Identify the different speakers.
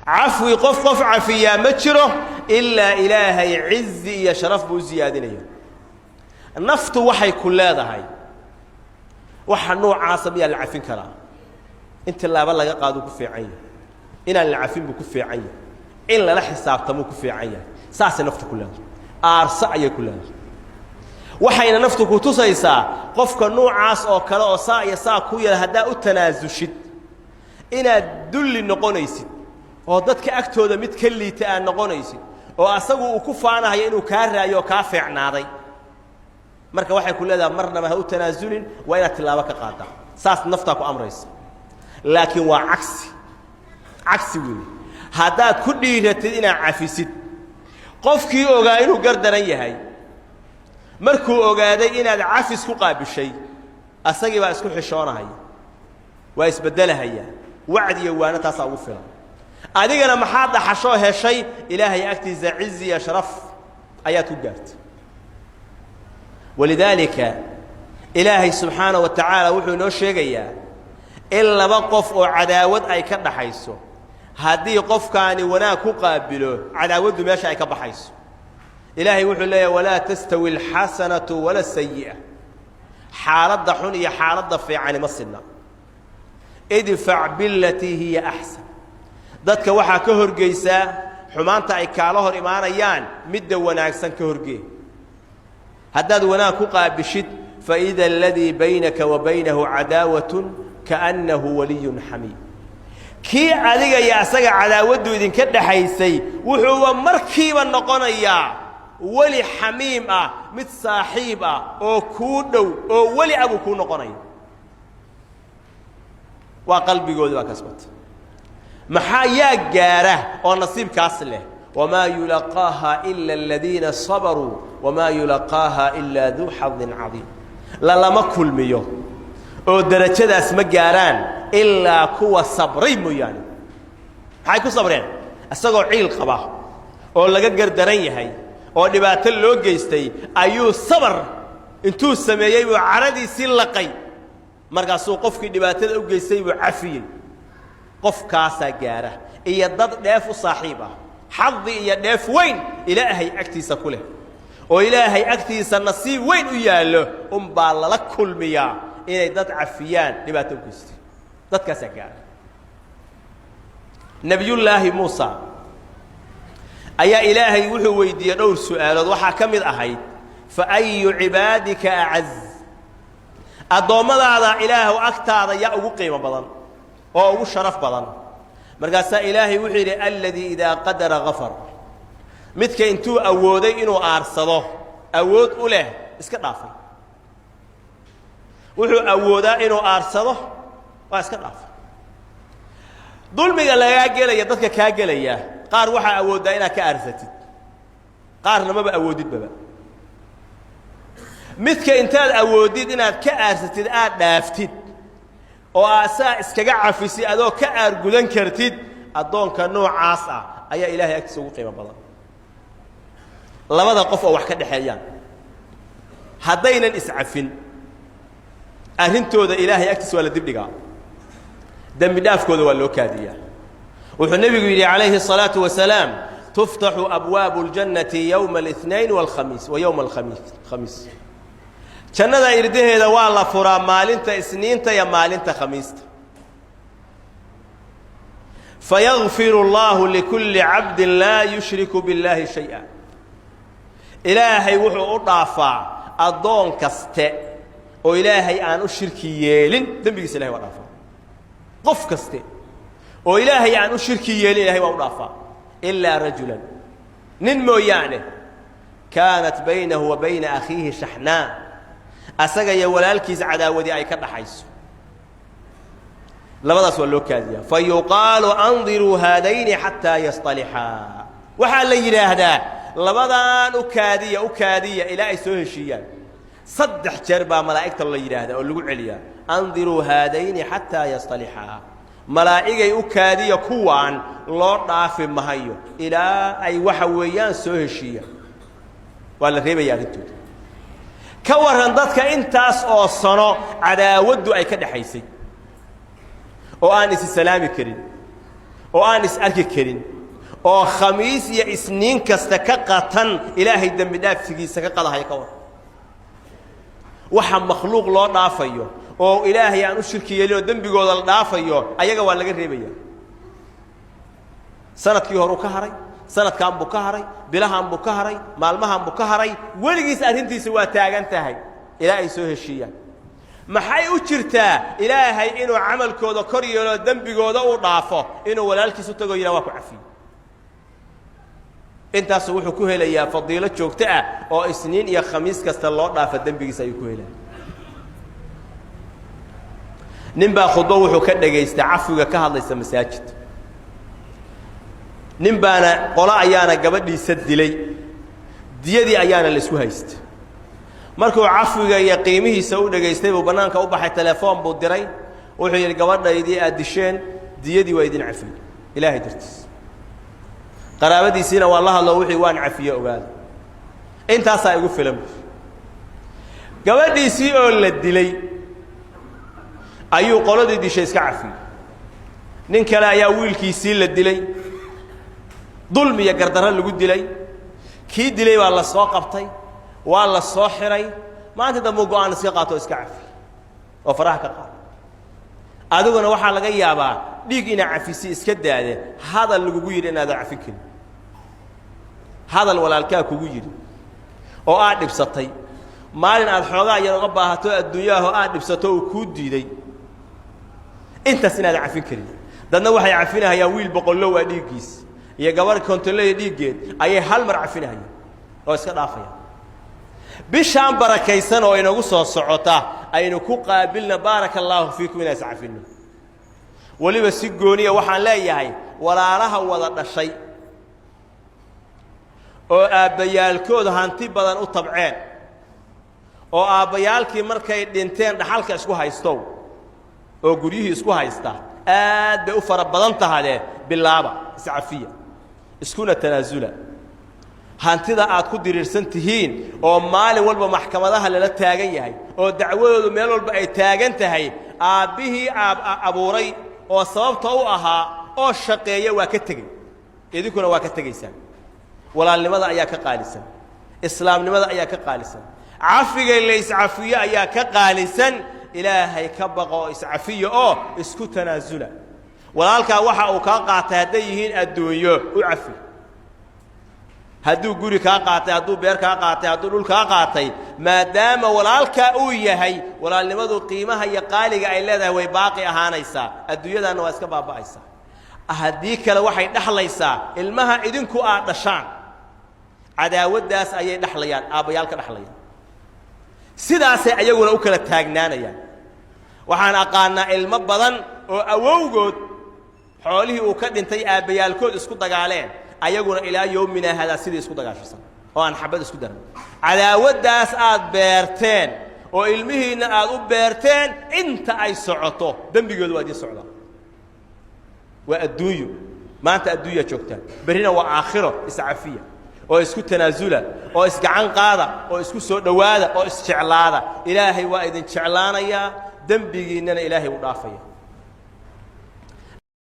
Speaker 1: عفو قف عفيا مجره إلا إلهي عزي يا شرف بوزيادين النفط وحي كل هذا هاي وحنوع عاصمية العفين كرا انت اللي بالله قادو كفي عين إن العفين بكفي عين إلا لا حساب تمو كفي عين ساس النفط كلها أرصع كلها وحين نفتك تصيصا قفك النوع عاص أو كلا أو صاع يصاع كويا هدا التنازشت إن الدل النقونيسي ودتك أكتود متكلي تأن نقونيسي وأسقوا وكفانا هي إنه كاره يو كافع ناضي مركا وحي كل هذا مرنا ما هو تنازل وين تلاوك قاطع ساس نفتك أمريس لكن عكسي وين هذا كل يرتدينا عفيسد قفك يوجا إنه قردنا يهاي مركو أوجادي إن العفيس كقابل شيء أسقي وأسكو حشانة هي ويسبدلها هي وعد يوانا تصوفها أدينا محاضة حشوها شيء إلهي أكتز عزي يا شرف آيات قرت ولذلك إلهي سبحانه وتعالى وحي نوشيغيا إلا بقف عداوة أي كبه حيثو هذه قف كان وناك قابله عداوة ماشي أي كبه حيثو إلهي وحي لي ولا تستوي الحسنة ولا السيئة حالة حنية حالة في عن مصلنا ادفع بالتي هي أحسن dadka waxa ka horgeysa xumaanta ay kaala hor imaanayaan mid wanaagsan ka horgee haddaad wanaag ku qaabishid fa idha alladhi baynaka wa baynahu adawatun kaannahu waliyyun hamim ki adiga ya asaga cadaawadu idinka dhaxaysay wuxuu markiiba noqonayaa wali hamim ah mid saaxiib ah oo ku dhow oo wali abu ku noqonaya waa qalbigooda waa kasbata محايا جاره ونصيب كاسله وما يلقاها إلا الذين صبروا وما يلقاها إلا ذو حظ عظيم لا ما كل ميو ودرجة اسم جاران إلا كوا صبرين ميان هاي كوا صبرين السجوا عيل قباه ولا جر درين هاي ودبات اللوج يستي أيو صبر انتو السمايين وعردي سلقي مرجع سوقف في دبات اللوج يستي وعفين قف كاسا جاره إيا ضد داف صاحبه حظي إيا داف وين إلهي أكتيس كله وإلهي أكتيس النصيب وين وياله بالله كل مياه إيا ضد عفيان لباتو كستي ضد كاسا جاره نبي الله موسى أيا إلهي وحو ويدي دور سؤال وحا كمل أهيد فأي عبادك أعز الضوء هذا إله أكتر يا أبو قيمة بضن أو شرف بدن مرقاسا إلهي وحيري الذي إذا قدر غفر متك انتو أودي إنو أرسله أود أوله اسكت رافي وحو أودا إنو أرسله واسكت رافي ظلمي قال يا جيل يدك كاجل يا قار وحا أودا إنا كأرثتي قارنا ما بأودي بابا متك انتال أودي إنا كأرثتي دافتي oo asaa iskaga cafisi adoo ka aargudan kartid adoonka noocaas ah ayaa ilaahay agtiisa ugu qiimo badan labada qof oo wax ka dhaxeeyaan hadaynan iscafin arintooda ilaahay agtiisa wala dibdhiga dambi dhaafkooda waa loo kaadiyaa wuxuu nabigu yiri calayhi salaatu wasalaam tuftahu abwaabul jannati yawm al-ithnain wal khamis wa yawm al-khamis jannada irdaheeda waa la furaa maalinta isniinta iyo maalinta khamiista fayaghfiru Allahu likulli 'abdin la yushriku billahi shay'an ilaahay wuxuu u dhaafaa adoon kaste oo ilaahay aan u shirki yeelin dambigiisa ilaahay waa dhaafaa qof kaste oo ilaahay aan u shirki yeelin ilaahay waa u dhaafaa illa rajulan nin mooyaane kaanat baynahu wa bayna akhihi shahnaa asaga ya walaalkiis cadaawadi ay ka dhaxayso labadaas waa loo kaadiyaa fa yuqaalu andiru haadayn hatta yastaliha waxa la yiraahdaa labadan u kaadiya ilaa ay soo heshiiyaan saddex jeer baa malaa'ikta la yiraahdaa oo lagu celiyaa andiru haadayn hatta yastaliha malaa'igay u kaadiya kuwaan loo dhaafi mahayo ilaa ay waxa weeyaan soo heshiiyaan waa la reebayaa intooda كورن ضدك إنتاس أو صنع عداوة أي كده حيسي وأنس السلام كريم oo aan is arki karin oo khamiis iyo isniin kasta ka qatan ilaahay dambi dhaafkiisa ka qadahay ka war waxa makhluuq loo dhaafayo oo ilaahay aan u shirki yeelin oo dambigooda la dhaafayo ayaga waa laga reebaya sanadkii hore ka haray sanadkan buu ka haray bilahan buu ka haray maalmahan buu ka haray weligiis arrintiisa waa taagan tahay ilaahay soo heshiiyaan maxay u jirtaa ilaahay inuu camalkooda kor yeelo dambigooda u dhaafo inuu walaalkiis u tago waa ku cafiyo intaas wuxuu ku helayaa fadiilo joogto ah oo isniin iyo khamiis kasta loo dhaafo dambigiisa ayuu ku helaa ninbaa khudbo wuxuu ka dhageystay cafiga ka hadlaysa masaajid ninbaana qolo ayaana gabadhiisa dilay diyadii ayaana la isku haystay markuu cafiga iyo qiimihiisa u dhageystay buu banaanka u baxay telefoon buu diray wuxuu yidhi gabadhaydii aad disheen diyadii waa idin cafiyey ilaahay dartiis qaraabadiisiina waa la hadlo wixii waan cafiye ogaada intaasaa igu filan gabadhiisii oo la dilay ayuu qoladii dishay iska cafiyey nin kale ayaa wiilkiisii la dilay dulmi iyo gardarro lagu dilay kii dilay baa la soo qabtay waa la soo xiray maanta dambe go'aan iska qaato iska cafi oo faraha ka qaad adiguna waxaa laga yaabaa dhiig ina cafisi iska daade hadal lagugu yidhi inaad cafin karin hadal walaalkaa kugu yidhi oo aad dhibsatay maalin aad xoogaa yar uga baahato adduunyaha oo aad dhibsato uu kuu diiday intaas inaad cafin karin dadna waxay cafinahayaan wiil boqollow aa dhiiggiis iyo gabar kontolley dhiiggeed ayay hal mar cafinahayaan oo iska dhaafayaan bishaan barakaysan oo inagu soo socota aynu ku qaabilna baaraka allaahu fiikum inaan iscafinno weliba si gooniya waxaan leeyahay walaalaha wada dhashay oo aabbayaalkooda hanti badan u tabceen oo aabbayaalkii markay dhinteen dhaxalka isku haystow oo guryihii isku haysta aad bay u fara badan tahadee bilaaba iscafiya iskuna tanaasula hantida aad ku diriirsan tihiin oo maalin walba maxkamadaha lala taagan yahay oo dacwadoodu meel walba ay taagan tahay aabbihii abuuray oo sababta u ahaa oo shaqeeya waa ka tegey idinkuna waa ka tegaysaan walaalnimada ayaa ka qaalisan islaamnimada ayaa ka qaalisan cafiga la iscafiyo ayaa ka qaalisan ilaahay ka baqo oo iscafiyo oo isku tanaasula walaalkaa waxa uu kaa qaatay hadday yihiin adduunyo u cafi hadduu guri kaa qaatay hadduu beer kaa qaatay hadduu dhul kaa qaatay maadaama walaalkaa uu yahay walaalnimadu qiimaha iyo qaaliga ay leedahay way baaqi ahaanaysaa adduunyadaanna waa iska baaba'aysaa haddii kale waxay dhexlaysaa ilmaha idinku aad dhashaan cadaawaddaas ayay dhexlayaan aabbayaal ka dhexlayaan sidaasay ayaguna u kala taagnaanayaan waxaan aqaanaa ilmo badan oo awowgood xoolihii uu ka dhintay aabbayaalkood isku dagaaleen ayaguna ilaa yowmina hadaa sidii isku dagaashisan oo aan xabad isku daran cadaawaddaas aad beerteen oo ilmihiinna aad u beerteen inta ay socoto dembigoodu waa idiin socdaa waa adduunyo maanta adduunya joogtaan berrina waa aakhiro iscafiya oo isku tanaasula oo isgacan qaada oo isku soo dhowaada oo isjeclaada ilaahay waa idin jeclaanayaa dembigiinnana ilaahay u dhaafaya